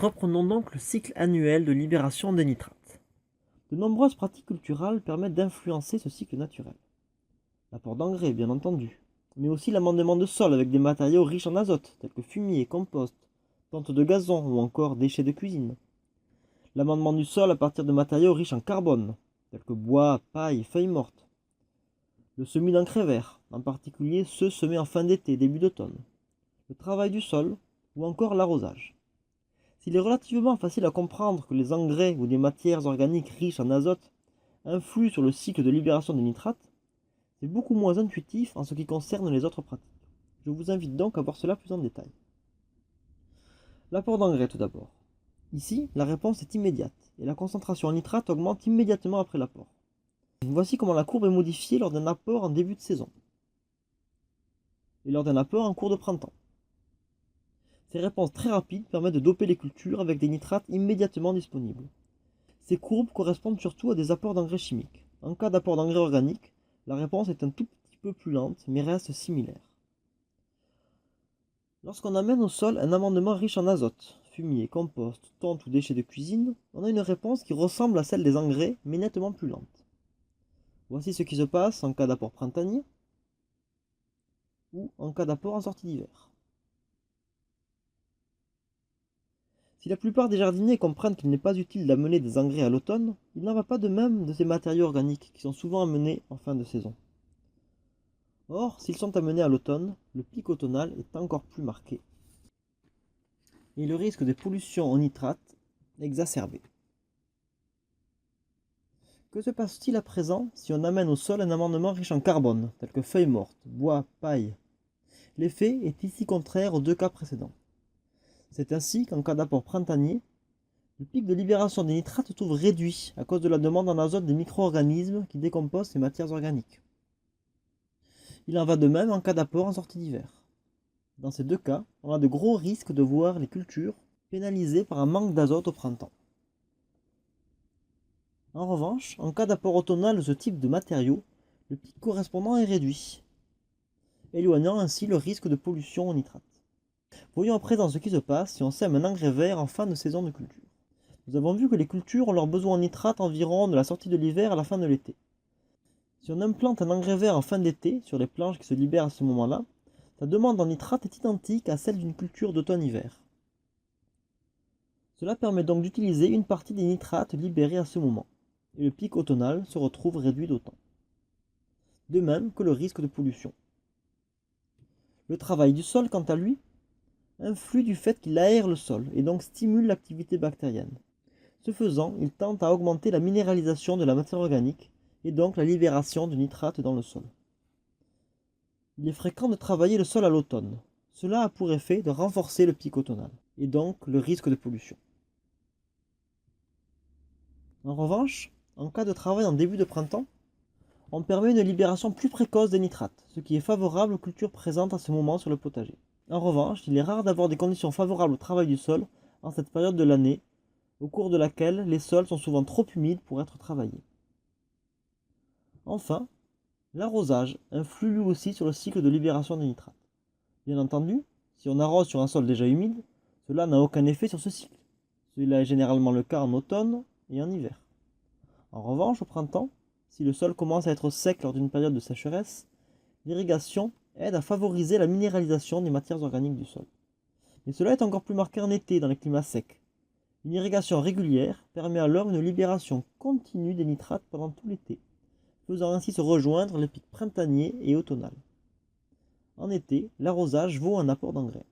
Reprenons donc le cycle annuel de libération des nitrates. De nombreuses pratiques culturales permettent d'influencer ce cycle naturel. L'apport d'engrais, bien entendu, mais aussi l'amendement de sol avec des matériaux riches en azote, tels que fumier, compost, plantes de gazon ou encore déchets de cuisine. L'amendement du sol à partir de matériaux riches en carbone, tels que bois, paille, feuilles mortes. Le semis d'engrais verts, en particulier ceux semés en fin d'été, début d'automne. Le travail du sol ou encore l'arrosage. S'il est relativement facile à comprendre que les engrais ou des matières organiques riches en azote influent sur le cycle de libération des nitrates, c'est beaucoup moins intuitif en ce qui concerne les autres pratiques. Je vous invite donc à voir cela plus en détail. L'apport d'engrais tout d'abord. Ici, la réponse est immédiate et la concentration en nitrate augmente immédiatement après l'apport. Voici comment la courbe est modifiée lors d'un apport en début de saison et lors d'un apport en cours de printemps. Ces réponses très rapides permettent de doper les cultures avec des nitrates immédiatement disponibles. Ces courbes correspondent surtout à des apports d'engrais chimiques. En cas d'apport d'engrais organique, la réponse est un tout petit peu plus lente, mais reste similaire. Lorsqu'on amène au sol un amendement riche en azote, fumier, compost, tonte ou déchets de cuisine, on a une réponse qui ressemble à celle des engrais, mais nettement plus lente. Voici ce qui se passe en cas d'apport printanier ou en cas d'apport en sortie d'hiver. Si la plupart des jardiniers comprennent qu'il n'est pas utile d'amener des engrais à l'automne, il n'en va pas de même de ces matériaux organiques qui sont souvent amenés en fin de saison. Or, s'ils sont amenés à l'automne, le pic automnal est encore plus marqué et le risque de pollution en nitrate exacerbé. Que se passe-t-il à présent si on amène au sol un amendement riche en carbone, tel que feuilles mortes, bois, paille? L'effet est ici contraire aux deux cas précédents. C'est ainsi qu'en cas d'apport printanier, le pic de libération des nitrates se trouve réduit à cause de la demande en azote des micro-organismes qui décomposent ces matières organiques. Il en va de même en cas d'apport en sortie d'hiver. Dans ces deux cas, on a de gros risques de voir les cultures pénalisées par un manque d'azote au printemps. En revanche, en cas d'apport automnal de ce type de matériaux, le pic correspondant est réduit, éloignant ainsi le risque de pollution au nitrate. Voyons à présent ce qui se passe si on sème un engrais vert en fin de saison de culture. Nous avons vu que les cultures ont leur besoin en nitrate environ de la sortie de l'hiver à la fin de l'été. Si on implante un engrais vert en fin d'été sur les planches qui se libèrent à ce moment-là, sa demande en nitrate est identique à celle d'une culture d'automne-hiver. Cela permet donc d'utiliser une partie des nitrates libérés à ce moment, et le pic automnal se retrouve réduit d'autant. De même que le risque de pollution. Le travail du sol, quant à lui, influe du fait qu'il aère le sol et donc stimule l'activité bactérienne. Ce faisant, il tente à augmenter la minéralisation de la matière organique et donc la libération de nitrates dans le sol. Il est fréquent de travailler le sol à l'automne. Cela a pour effet de renforcer le pic automnal et donc le risque de pollution. En revanche, en cas de travail en début de printemps, on permet une libération plus précoce des nitrates, ce qui est favorable aux cultures présentes à ce moment sur le potager. En revanche, il est rare d'avoir des conditions favorables au travail du sol en cette période de l'année, au cours de laquelle les sols sont souvent trop humides pour être travaillés. Enfin, l'arrosage influe lui aussi sur le cycle de libération des nitrates. Bien entendu, si on arrose sur un sol déjà humide, cela n'a aucun effet sur ce cycle. Cela est généralement le cas en automne et en hiver. En revanche, au printemps, si le sol commence à être sec lors d'une période de sécheresse, l'irrigation aide à favoriser la minéralisation des matières organiques du sol. Mais cela est encore plus marqué en été dans les climats secs. Une irrigation régulière permet alors une libération continue des nitrates pendant tout l'été, faisant ainsi se rejoindre les pics printaniers et automnales. En été, l'arrosage vaut un apport d'engrais.